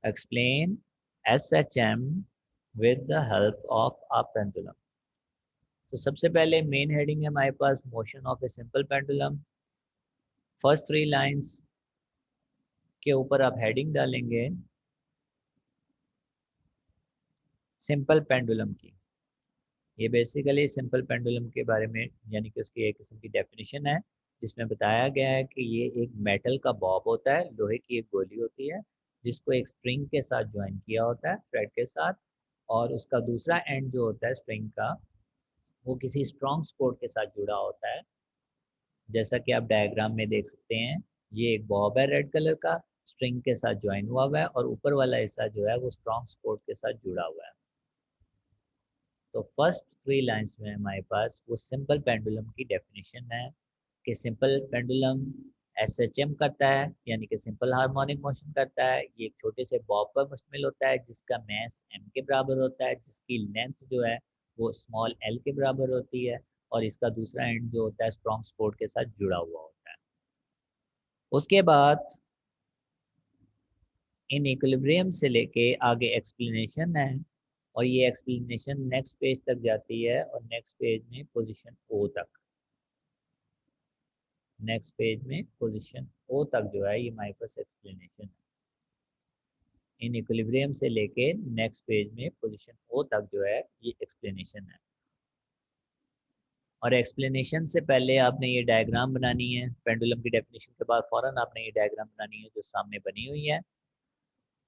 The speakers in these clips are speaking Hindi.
Explain SHM with the help of a pendulum. तो सबसे पहले मेन हेडिंग है हमारे पास motion of a simple pendulum. First 3 lines के ऊपर आप हेडिंग डालेंगे सिंपल पेंडुलम की। ये बेसिकली सिंपल पेंडुलम के बारे में यानी कि उसकी एक किस्म की डेफिनेशन है जिसमें बताया गया है कि ये एक मेटल का बॉब होता है, लोहे की एक गोली होती है जिसको एक स्प्रिंग के साथ ज्वाइन किया होता है थ्रेड के साथ, और उसका दूसरा एंड जो होता है स्प्रिंग का वो किसी स्ट्रॉन्ग सपोर्ट के साथ जुड़ा होता है। जैसा कि आप डायग्राम में देख सकते हैं, ये एक बॉब है रेड कलर का, स्ट्रिंग के साथ ज्वाइन हुआ हुआ है और ऊपर वाला हिस्सा जो है वो स्ट्रॉन्ग सपोर्ट के साथ जुड़ा हुआ है। तो फर्स्ट 3 लाइंस जो है हमारे पास वो सिंपल पेंडुलम की डेफिनेशन है कि सिंपल पेंडुलम एसएचएम करता है यानी कि सिंपल हार्मोनिक मोशन करता है। ये एक छोटे से बॉब पर मुश्तमिल होता है जिसका मैस एम के बराबर होता है, जिसकी लेंथ जो है वो स्मॉल एल के बराबर होती है, और इसका दूसरा एंड जो होता है स्ट्रॉन्ग सपोर्ट के साथ जुड़ा हुआ होता है। उसके बाद इन इक्विलिब्रियम से लेके आगे एक्सप्लेनेशन है, और ये एक्सप्लेनेशन नेक्स्ट पेज तक जाती है और नेक्स्ट पेज में पोजीशन ओ तक, नेक्स्ट पेज में पोजीशन ओ तक जो है ये हमारे पास एक्सप्लेनेशन है। इन इक्विलिब्रियम से लेके नेक्स्ट पेज में पोजीशन ओ तक जो है ये एक्सप्लेनेशन है। और एक्सप्लेनेशन से पहले आपने ये डायग्राम बनानी है, पेंडुलम की डेफिनेशन के बाद फौरन आपने ये डायग्राम बनानी है जो सामने बनी हुई है।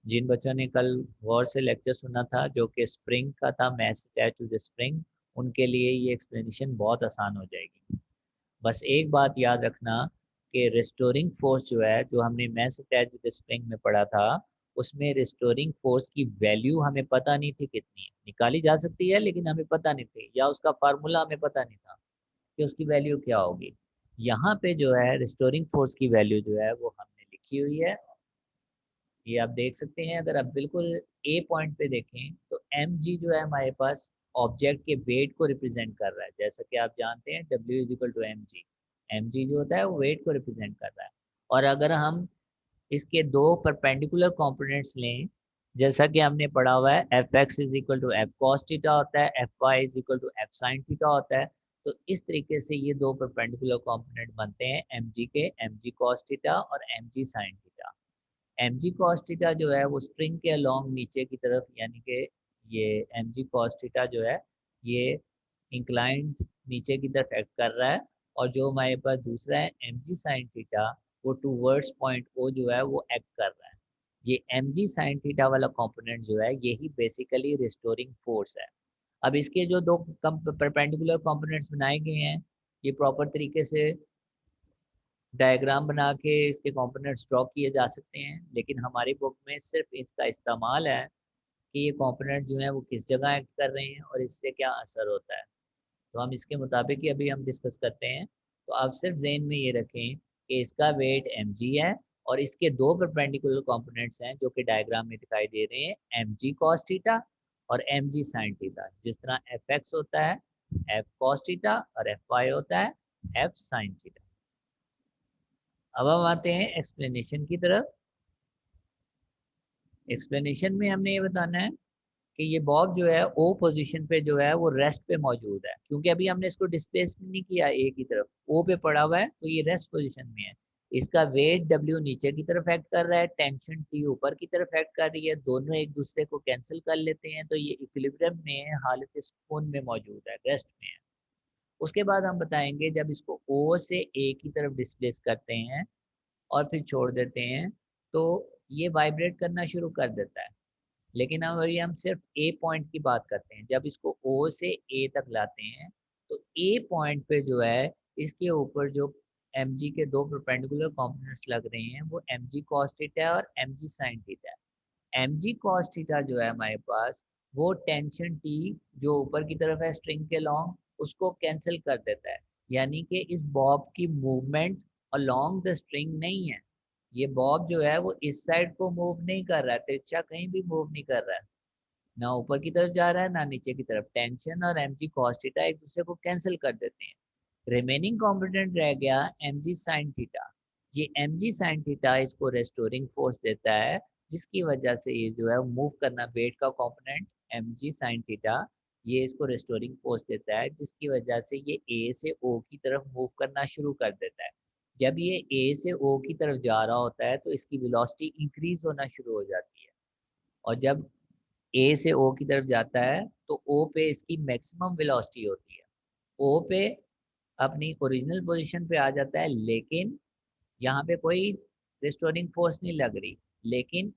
जिन बच्चों ने कल गौर से लेक्चर सुना था जो कि स्प्रिंग का था, mass attach to the spring, उनके लिए ये एक्सप्लेनेशन बहुत आसान हो जाएगी। बस एक बात याद रखना कि रिस्टोरिंग फोर्स जो है जो हमने mass attach to the spring में पढ़ा था, उसमें रिस्टोरिंग फोर्स की वैल्यू हमें पता नहीं थी कितनी है, निकाली जा सकती है लेकिन हमें पता नहीं थी, या उसका फार्मूला हमें पता नहीं था कि उसकी वैल्यू क्या होगी। यहाँ पे जो है रिस्टोरिंग फोर्स की वैल्यू जो है वो हमने लिखी हुई है। ये आप देख सकते हैं, अगर आप बिल्कुल ए पॉइंट पे देखें तो एम जी जो है हमारे पास ऑब्जेक्ट के वेट को रिप्रेजेंट कर रहा है। जैसा कि आप जानते हैं W is equal to M G, M G जो होता है वो वेट को रिप्रेजेंट कर रहा है। और अगर हम इसके दो परपेंडिकुलर कंपोनेंट्स लें, जैसा कि हमने पढ़ा हुआ है F X is equal to F cos theta होता है, F Y is equal to F sine theta होता है, तो इस तरीके से ये दो परपेंडिकुलर कंपोनेंट बनते हैं एम जी के, एम जी कॉस थीटा और M G sine theta. M G cos theta जो है वो स्ट्रिंग के अलोंग नीचे की तरफ, यानी कि ये एम जी कॉस थीटा जो है ये इंक्लाइंड नीचे की तरफ एक्ट कर रहा है, और जो हमारे पास दूसरा है एम जी साइन थीटा वो टूवर्ड्स पॉइंट ओ जो है वो एक्ट कर रहा है। ये एम जी साइन थीटा वाला कंपोनेंट जो है यही बेसिकली रिस्टोरिंग फोर्स है। अब इसके जो दो परपेंडिकुलर कंपोनेंट्स बनाए गए हैं, ये प्रॉपर तरीके से डायग्राम बना के इसके कंपोनेंट्स ड्रॉ किए जा सकते हैं, लेकिन हमारी बुक में सिर्फ इसका इस्तेमाल है कि ये कंपोनेंट जो है वो किस जगह एक्ट कर रहे हैं और इससे क्या असर होता है। तो हम इसके मुताबिक ही अभी हम डिस्कस करते हैं। तो आप सिर्फ जेन में ये रखें कि इसका वेट एम जी है और इसके दो परपेंडिकुलर कंपोनेंट्स हैं जो कि डायग्राम में दिखाई दे रहे हैं, एम जी कॉस थीटा और एम जी साइन थीटा। जिस तरह एफ एक्स होता है एफ कॉस थीटा और एफ वाई होता है एफ साइन थीटा। अब हम आते हैं एक्सप्लेनेशन की तरफ। एक्सप्लेनेशन में हमने ये बताना है कि ये बॉब जो है ओ पोजीशन पे जो है वो रेस्ट पे मौजूद है, क्योंकि अभी हमने इसको डिस्प्लेसमेंट नहीं किया ए की तरफ, ओ पे पड़ा हुआ है तो ये रेस्ट पोजीशन में है। इसका वेट डब्ल्यू नीचे की तरफ एक्ट कर रहा है, टेंशन टी ऊपर की तरफ एक्ट कर रही है, दोनों एक दूसरे को कैंसिल कर लेते हैं, तो ये इक्विलिब्रियम में हालत सुकून में मौजूद है, रेस्ट में है। उसके बाद हम बताएंगे जब इसको ओ से ए की तरफ डिस्प्लेस करते हैं और फिर छोड़ देते हैं तो ये वाइब्रेट करना शुरू कर देता है। लेकिन अब अभी हम सिर्फ ए पॉइंट की बात करते हैं। जब इसको ओ से ए तक लाते हैं तो ए पॉइंट पे जो है इसके ऊपर जो एम जी के दो परपेंडिकुलर कंपोनेंट्स लग रहे हैं वो एम जी कॉस थीटा और एम जी साइन थीटा है। एम जी कॉस थीटा जो है हमारे पास वो टेंशन टी जो ऊपर की तरफ है स्ट्रिंग के लॉन्ग उसको कैंसिल कर देता है, यानी कि इस बॉब की मूवमेंट अलोंग द स्ट्रिंग नहीं है। ये बॉब जो है वो इस साइड को मूव नहीं कर रहा है, तिरछा कहीं भी मूव नहीं कर रहा है, ना ऊपर की तरफ जा रहा है ना नीचे की तरफ। टेंशन और एम जी कॉस थीटा एक दूसरे को कैंसिल कर देते हैं। रिमेनिंग कॉम्पोनेंट रह गया एम जी साइन थीटा। ये एम जी साइन थीटा इसको रेस्टोरिंग फोर्स देता है जिसकी वजह से ये जो है मूव करना, वेट का कंपोनेंट mg sin थीटा ये इसको रेस्टोरिंग फोर्स देता है, जिसकी वजह से ये ए से ओ की तरफ मूव करना शुरू कर देता है। जब ये ए से ओ की तरफ जा रहा होता है तो इसकी वेलोसिटी इंक्रीज होना शुरू हो जाती है, और जब ए से ओ की तरफ जाता है तो ओ पे इसकी मैक्सिमम वेलोसिटी होती है। ओ पे अपनी ओरिजिनल पोजीशन पे आ जाता है, लेकिन यहाँ पे कोई रेस्टोरिंग फोर्स नहीं लग रही, लेकिन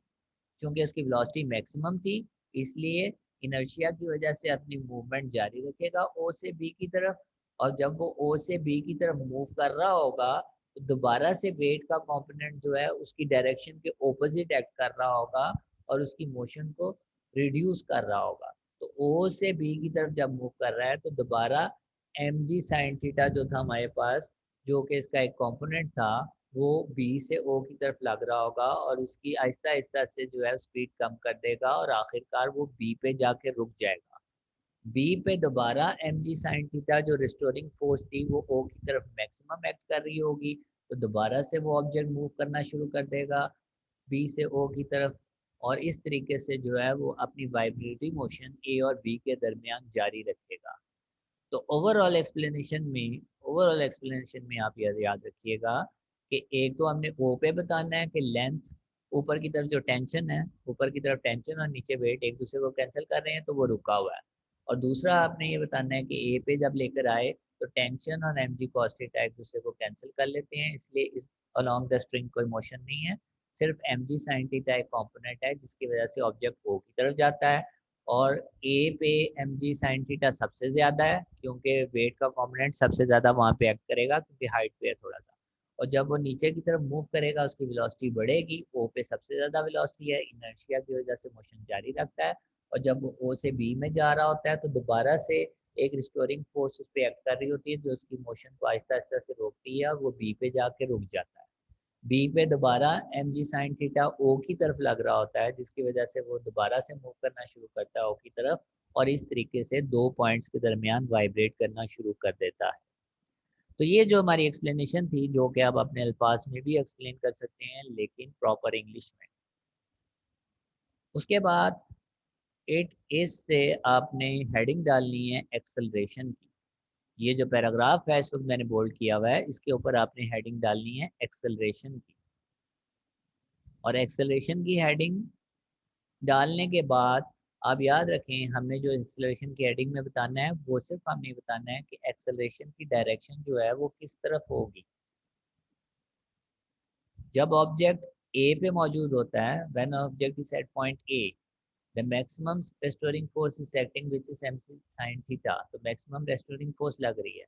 चूंकि उसकी वेलोसिटी मैक्सिमम थी इसलिए इनर्शिया की वजह से अपनी मूवमेंट जारी रखेगा ओ से बी की तरफ। और जब वो ओ से बी की तरफ मूव कर रहा होगा तो दोबारा से वेट का कंपोनेंट जो है उसकी डायरेक्शन के ऑपोजिट एक्ट कर रहा होगा और उसकी मोशन को रिड्यूस कर रहा होगा। तो ओ से बी की तरफ जब मूव कर रहा है तो दोबारा एम जी साइन थीटा जो था हमारे पास, जो कि इसका एक कंपोनेंट था, वो बी से ओ की तरफ लग रहा होगा और उसकी आहिस्ता आहिस्ता से जो है स्पीड कम कर देगा और आखिरकार वो बी पे जाके रुक जाएगा। बी पे दोबारा एम जी साइन थीटा जो रिस्टोरिंग फोर्स थी वो ओ की तरफ मैक्सिमम एक्ट कर रही होगी, तो दोबारा से वो ऑब्जेक्ट मूव करना शुरू कर देगा बी से ओ की तरफ। और इस तरीके से जो है वो अपनी वाइब्रेटरी मोशन ए और बी के दरमियान जारी रखेगा। तो ओवरऑल एक्सप्लेनेशन में आप याद रखिएगा कि एक तो हमने ओ पे बताना है कि लेंथ, ऊपर की तरफ जो टेंशन है, ऊपर की तरफ टेंशन और नीचे वेट एक दूसरे को कैंसिल कर रहे हैं तो वो रुका हुआ है। और दूसरा आपने ये बताना है कि ए पे जब लेकर आए तो टेंशन और एम जी कॉस थीटा एक दूसरे को कैंसिल कर लेते हैं, इसलिए इस अलोंग द स्ट्रिंग कोई मोशन नहीं है, सिर्फ एम जी साइन थीटा एक कॉम्पोनेंट है जिसकी वजह से ऑब्जेक्ट ओ की तरफ जाता है। और ए पे एम जी साइन थीटा सबसे ज़्यादा है क्योंकि वेट का कॉम्पोनेंट सबसे ज़्यादा वहाँ पे एक्ट करेगा क्योंकि हाइट पे है थोड़ा सा। और जब वो नीचे की तरफ मूव करेगा उसकी वेलोसिटी बढ़ेगी, ओ पे सबसे ज़्यादा वेलोसिटी है, इनर्शिया की वजह से मोशन जारी रखता है। और जब वो ओ से बी में जा रहा होता है तो दोबारा से एक रिस्टोरिंग फोर्स उस पर एक्ट कर रही होती है जो उसकी मोशन को आहिस्ता आहिस्ता से रोकती है और वो बी पे जाके रुक जाता है। बी पे दोबारा एम जी साइन थीटा ओ की तरफ लग रहा होता है जिसकी वजह से वो दोबारा से मूव करना शुरू करता है ओ की तरफ, और इस तरीके से दो पॉइंट्स के दरमियान वाइब्रेट करना शुरू कर देता है। तो ये जो हमारी एक्सप्लेनेशन थी, जो कि आप अपने अल्फाज में भी एक्सप्लेन कर सकते हैं लेकिन प्रॉपर इंग्लिश में। उसके बाद 8 से आपने हेडिंग डालनी है एक्सेलरेशन की। ये जो पैराग्राफ है इस वक्त मैंने बोल्ड किया हुआ है, इसके ऊपर आपने हेडिंग डालनी है एक्सेलरेशन की। और एक्सेलरेशन की हेडिंग डालने के बाद आप याद रखें हमने जो एक्सेलरेशन की हेडिंग में बताना है वो सिर्फ हमें बताना है कि एक्सेलरेशन की डायरेक्शन जो है वो किस तरफ होगी। जब ऑब्जेक्ट ए पे मौजूद होता है, when object is at point A, the maximum restoring force is acting which is M sin theta, तो मैक्सिमम रेस्टोरिंग फोर्स लग रही है।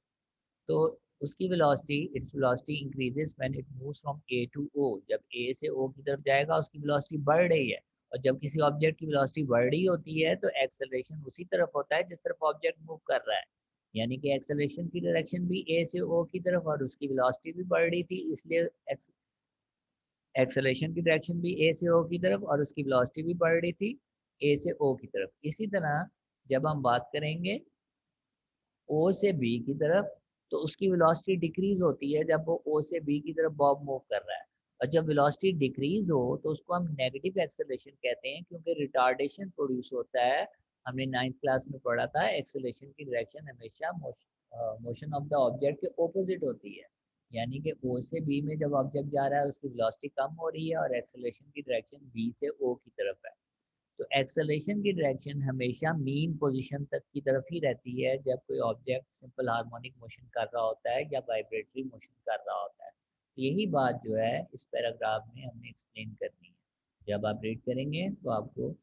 तो उसकी velocity, its velocity increases when it moves from A to O, जब ए से ओ की तरफ जाएगा उसकी वेलोसिटी बढ़ रही है। और जब किसी ऑब्जेक्ट की वेलोसिटी बढ़ रही होती है तो एक्सेलरेशन उसी तरफ होता है जिस तरफ ऑब्जेक्ट मूव कर रहा है, यानी कि एक्सेलरेशन की डायरेक्शन भी ए से ओ की तरफ और उसकी वेलोसिटी भी बढ़ रही थी, इसलिए एक्सेलरेशन की डायरेक्शन भी ए से ओ की तरफ और उसकी वेलोसिटी भी बढ़ रही थी ए से ओ की तरफ। इसी तरह जब हम बात करेंगे ओ से बी की तरफ तो उसकी वेलोसिटी डिक्रीज होती है जब वो ओ से बी की तरफ बॉब मूव कर रहा है। और जब वेलोसिटी डिक्रीज हो तो उसको हम नेगेटिव एक्सेलरेशन कहते हैं क्योंकि रिटार्डेशन प्रोड्यूस होता है। हमने 9th क्लास में पढ़ा था एक्सेलरेशन की डायरेक्शन हमेशा मोशन ऑफ द ऑब्जेक्ट के ऑपोजिट होती है, यानी कि ओ से बी में जब ऑब्जेक्ट जा रहा है उसकी वेलोसिटी कम हो रही है और एक्सेलरेशन की डायरेक्शन बी से ओ की तरफ है। तो एक्सेलरेशन की डायरेक्शन हमेशा मीन पोजीशन तक की तरफ ही रहती है जब कोई ऑब्जेक्ट सिंपल हार्मोनिक मोशन कर रहा होता है या वाइब्रेटरी मोशन कर रहा होता है। तो यही बात जो है इस पैराग्राफ में हमने एक्सप्लेन करनी है। जब आप रीड करेंगे तो आपको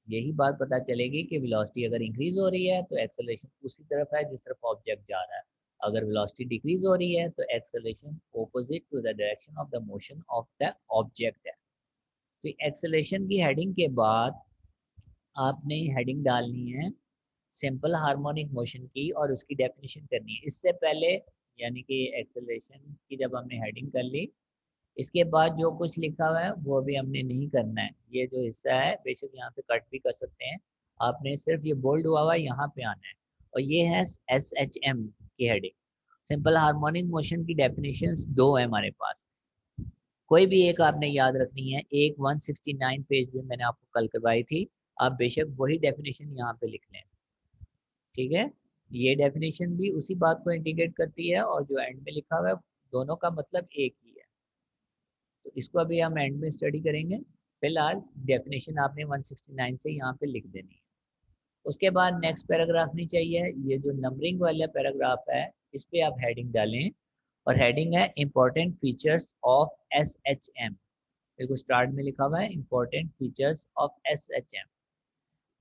यही बात पता चलेगी कि वेलोसिटी अगर इंक्रीज हो रही है तो एक्सेलरेशन उसी तरफ है जिस तरफ ऑब्जेक्ट जा रहा है, अगर वेलोसिटी डिक्रीज हो रही है तो acceleration opposite to the direction of the motion of the object है। तो एक्सेलरेशन की हेडिंग के बाद आपने हेडिंग डालनी है सिंपल हार्मोनिक मोशन की और उसकी डेफिनेशन करनी है। इससे पहले यानी कि एक्सेलरेशन की जब हमने हेडिंग कर ली, इसके बाद जो कुछ लिखा हुआ है वो भी हमने नहीं करना है। ये जो हिस्सा है बेशक यहाँ पे कट भी कर सकते हैं, आपने सिर्फ ये बोल्ड हुआ हुआ यहाँ पे आना है। और ये है SHM की हेडिंग। सिंपल हार्मोनिक मोशन की डेफिनेशंस दो है हमारे पास। कोई भी एक आपने याद रखनी है, एक 169 पेज में मैंने आपको कल करवाई थी, आप बेशक वही डेफिनेशन यहाँ पे लिख लें। ठीक है, ये डेफिनेशन भी उसी बात को इंडिकेट करती है और जो एंड में लिखा हुआ है दोनों का मतलब एक ही है। तो इसको अभी हम एंड में स्टडी करेंगे। फिलहाल डेफिनेशन आपने 169 से यहाँ पे लिख देनी है। उसके बाद नेक्स्ट पैराग्राफ नहीं चाहिए, ये जो नंबरिंग वाला पैराग्राफ है इस पे आप हेडिंग डालें, और हेडिंग है इंपॉर्टेंट फीचर्स ऑफ SHM। देखो स्टार्ट में लिखा हुआ है इंपॉर्टेंट फीचर्स ऑफ SHM।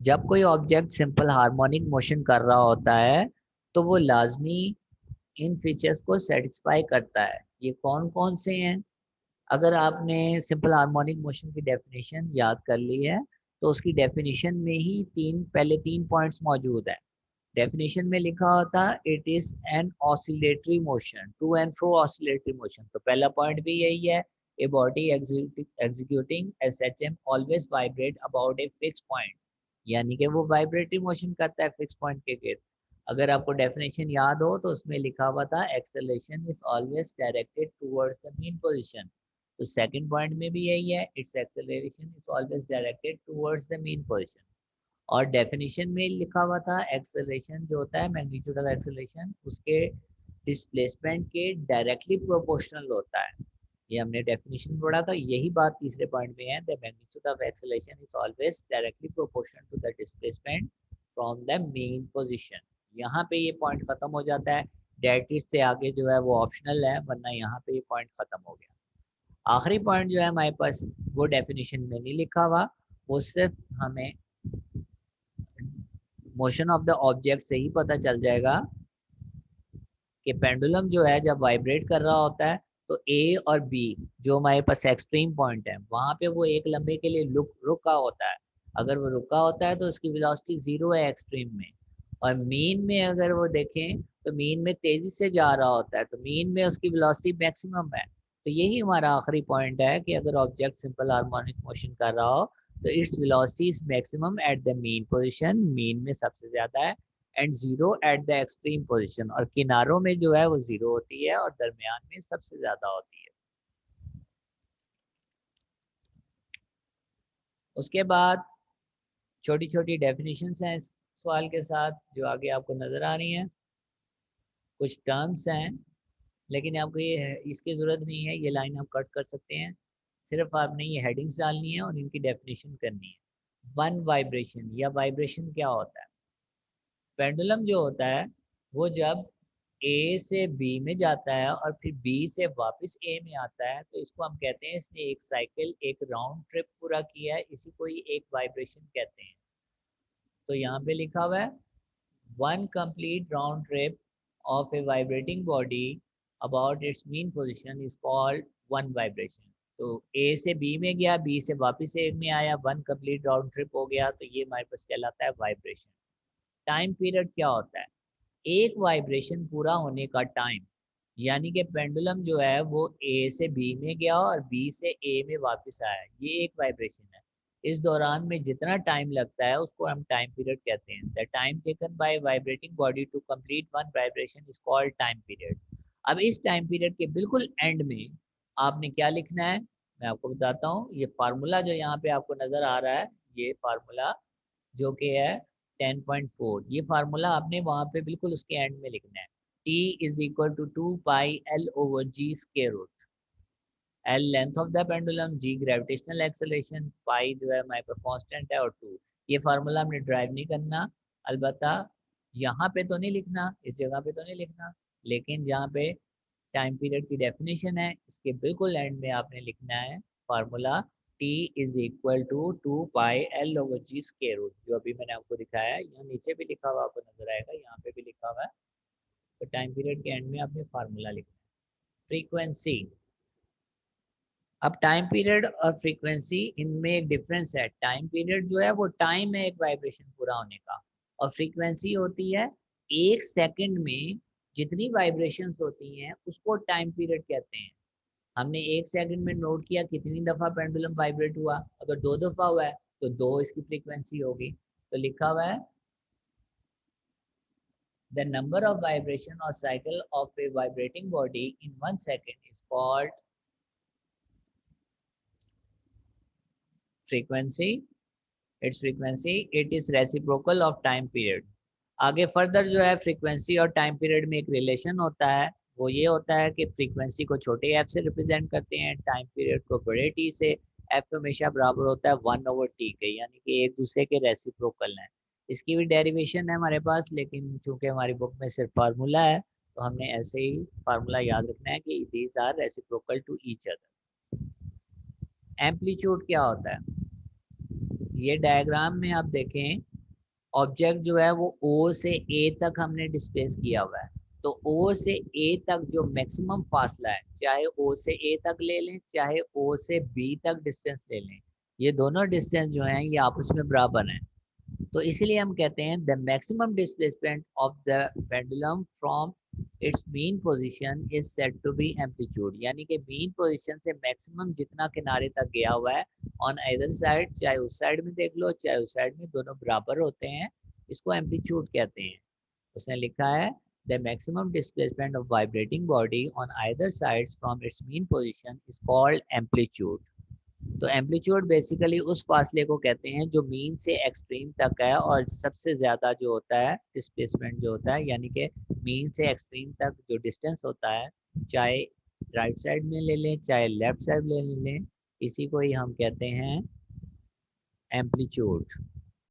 जब कोई ऑब्जेक्ट सिंपल हार्मोनिक मोशन कर रहा होता है तो वो लाजमी इन फीचर्स को सेटिस्फाई करता है। ये कौन कौन से हैं? अगर आपने सिंपल हार्मोनिक मोशन की डेफिनेशन याद कर ली है तो उसकी डेफिनेशन में ही पहले तीन पॉइंट्स मौजूद है। डेफिनेशन में लिखा होता it is an oscillatory motion, to and fro oscillatory motion. तो पहला पॉइंट भी यही है, a body executing SHM always vibrate about a fix point, यानी कि वो वाइब्रेटरी मोशन करता है फिक्स पॉइंट के गिर्द। अगर आपको डेफिनेशन याद हो तो उसमें लिखा हुआ था acceleration is always directed towards the mean position. तो सेकंड पॉइंट में भी यही है, it's acceleration is always directed towards the mean position. और डेफिनेशन में लिखा हुआ था एक्सेलरेशन जो होता है मैग्नीट्यूड ऑफ एक्सेलरेशन उसके डिस्प्लेसमेंट के डायरेक्टली प्रोपोर्शनल होता है। ये हमने डेफिनेशन पढ़ा था, यही बात तीसरे पॉइंट में है, the magnitude of acceleration is always directly proportional to the displacement from the mean position. यहाँ पे ये पॉइंट खत्म हो जाता है, डेट से आगे जो है वो ऑप्शनल है, वरना यहाँ पे ये पॉइंट खत्म हो गया। आखिरी पॉइंट जो है हमारे पास वो डेफिनेशन में नहीं लिखा हुआ, वो सिर्फ हमें मोशन ऑफ द ऑब्जेक्ट से ही पता चल जाएगा कि पेंडुलम जो है जब वाइब्रेट कर रहा होता है तो ए और बी जो हमारे पास एक्सट्रीम पॉइंट है वहां पे वो एक लम्बे के लिए रुका होता है। अगर वो रुका होता है तो उसकी वेलोसिटी जीरो है एक्सट्रीम में, और मीन में अगर वो देखें तो मीन में तेजी से जा रहा होता है, तो मीन में उसकी वेलोसिटी मैक्सिमम है। तो यही हमारा आखिरी पॉइंट है कि अगर ऑब्जेक्ट सिंपल हार्मोनिक मोशन कर रहा हो तो its velocity is maximum at the mean position, mean में सबसे ज्यादा है, and zero at the extreme position, और किनारों में जो है वो जीरो होती है और दरमियान में सबसे ज्यादा होती है। उसके बाद छोटी छोटी डेफिनेशंस हैं इस सवाल के साथ जो आगे आपको नजर आ रही हैं। कुछ टर्म्स हैं लेकिन आपको ये इसकी ज़रूरत नहीं है, ये लाइन आप कट कर सकते हैं। सिर्फ आपने ये हेडिंग्स डालनी है और इनकी डेफिनेशन करनी है। वन वाइब्रेशन या वाइब्रेशन क्या होता है? पेंडुलम जो होता है वो जब ए से बी में जाता है और फिर बी से वापस ए में आता है तो इसको हम कहते हैं इसने एक साइकिल एक राउंड ट्रिप पूरा किया है, इसी को ही एक वाइब्रेशन कहते हैं। तो यहाँ पे लिखा हुआ है one complete round trip of a vibrating body about its mean position is called one vibration। तो A से B में गया, B से वापस A में आया, वन कंप्लीट राउंड ट्रिप हो गया, तो ये हमारे पास कहलाता है वाइब्रेशन। टाइम पीरियड क्या होता है? एक वाइब्रेशन पूरा होने का टाइम, यानी कि पेंडुलम जो है वो ए से बी में गया और बी से ए में वापस आया, ये एक वाइब्रेशन है। इस दौरान में जितना टाइम लगता है उसको हम टाइम पीरियड कहते हैं। The time taken by vibrating body to complete one vibration is called time period. अब इस टाइम पीरियड के बिल्कुल एंड में आपने क्या लिखना है मैं आपको बताता हूँ। ये फार्मूला जो यहाँ पे आपको नजर आ रहा है, ये फार्मूला जो कि है 10.4, ये फार्मूला आपने वहां पे बिल्कुल उसके एंड में लिखना है। T is equal to 2 pi L/G square root. L length of the pendulum, G gravitational acceleration, pi जो है हमारे पास कांस्टेंट है, और 2 ये फार्मूला हमने ड्राइव नहीं करना। अलबत्ता यहाँ पे तो नहीं लिखना, इस जगह पे तो नहीं लिखना, लेकिन जहाँ पे टाइम पीरियड की डेफिनेशन है इसके बिल्कुल एंड में आपने लिखना है formula T is equal to 2 pi L/G square root, जो अभी मैंने आपको दिखाया है। यहाँ नीचे भी लिखा हुआ आपको नजर आएगा, यहाँ पे भी लिखा हुआ है। तो टाइम पीरियड के एंड में आपने फार्मूला लिखना है। फ्रीक्वेंसी, अब टाइम पीरियड और फ्रीक्वेंसी इनमें एक डिफरेंस है। टाइम पीरियड जो है वो टाइम है एक वाइब्रेशन पूरा होने का, और फ्रीक्वेंसी होती है एक सेकंड में जितनी वाइब्रेशंस होती हैं उसको टाइम पीरियड कहते हैं। हमने एक सेकंड में नोट किया कितनी दफा पेंडुलम वाइब्रेट हुआ, अगर दो दफा हुआ है तो दो इसकी फ्रीक्वेंसी होगी। तो लिखा हुआ है द नंबर ऑफ वाइब्रेशन और cycle of A vibrating body in one second is called frequency, it's frequency it is reciprocal of time period. आगे फर्दर जो है फ्रीक्वेंसी और टाइम पीरियड में एक रिलेशन होता है, वो ये होता है कि फ्रीक्वेंसी को छोटे एफ से रिप्रेजेंट करते हैं, टाइम पीरियड को बड़े टी से। एफ हमेशा बराबर होता है 1/t के, यानी कि एक दूसरे के रेसिप्रोकल हैं। इसकी भी डेरिवेशन है हमारे पास, लेकिन चूंकि हमारी बुक में सिर्फ फार्मूला है तो हमने ऐसे ही फार्मूला याद रखना है कि these are reciprocal to each other. Amplitude क्या होता है? ये डायग्राम में आप देखें, ऑब्जेक्ट जो है वो O से A तक हमने डिस्प्लेस किया हुआ है। तो O से A तक जो मैक्सिमम फासला है, चाहे O से A तक ले लें चाहे O से B तक डिस्टेंस ले लें, ये दोनों डिस्टेंस जो हैं ये आपस में बराबर हैं। तो इसीलिए हम कहते हैं the maximum displacement of the pendulum from its mean position is said to be amplitude, यानी कि मीन पोजीशन से मैक्सिमम जितना किनारे तक गया हुआ है ऑन आइदर साइड, चाहे उस साइड में देख लो चाहे उस साइड में, दोनों बराबर होते हैं, इसको एम्पलीट्यूड कहते हैं। उसने लिखा है the maximum displacement of vibrating body on either sides from its mean position is called amplitude. तो एम्पलीट्यूड बेसिकली उस फासले को कहते हैं जो मीन से एक्सट्रीम तक है, और सबसे ज़्यादा जो होता है डिस्प्लेसमेंट जो होता है, यानी कि मीन से एक्सट्रीम तक जो डिस्टेंस होता है, चाहे राइट साइड में ले लें चाहे लेफ्ट साइड ले लें, इसी को ही हम कहते हैं एम्पलीट्यूड।